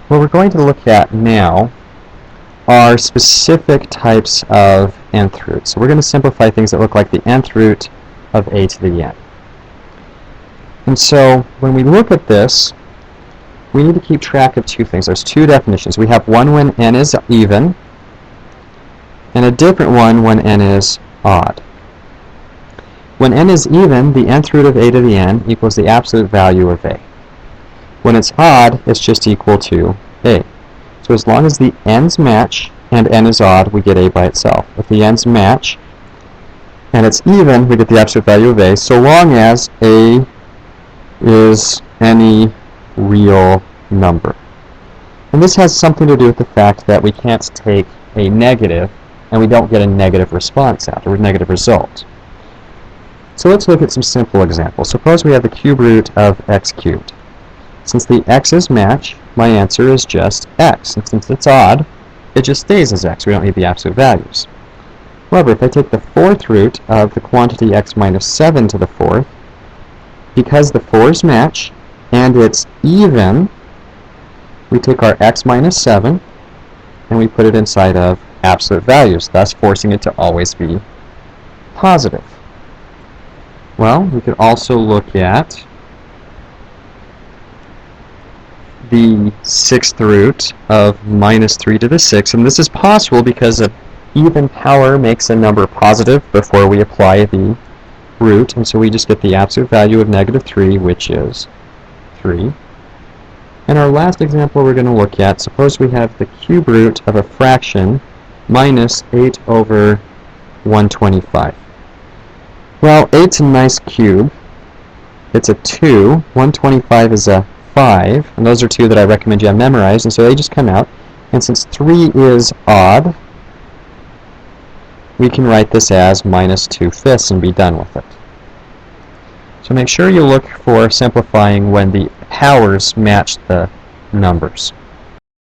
What we're going to look at now are specific types of nth roots. So we're going to simplify things that look like the nth root of a to the n. And so when we look at this, we need to keep track of two things. There's two definitions. We have one when n is even, and a different one when n is odd. When n is even, the nth root of a to the n equals the absolute value of a. When it's odd, it's just equal to a. So as long as the n's match and n is odd, we get a by itself. If the n's match and it's even, we get the absolute value of a, so long as a is any real number. And this has something to do with the fact that we can't take a negative and we don't get a negative response out, or a negative result. So let's look at some simple examples. Suppose we have the cube root of x cubed. Since the x's match, my answer is just x. And since it's odd, it just stays as x. We don't need the absolute values. However, if I take the fourth root of the quantity x minus 7 to the fourth, because the 4's match and it's even, we take our x minus 7 and we put it inside of absolute values, thus forcing it to always be positive. Well, we could also look at the sixth root of minus 3 to the 6th, and this is possible because an even power makes a number positive before we apply the root, and so we just get the absolute value of negative 3, which is 3. And our last example we're going to look at, suppose we have the cube root of a fraction minus 8 over 125. Well, 8's a nice cube. It's a 2. 125 is a 5, and those are two that I recommend you have memorized, and so they just come out. And since 3 is odd, we can write this as minus 2/5 and be done with it. So make sure you look for simplifying when the powers match the numbers.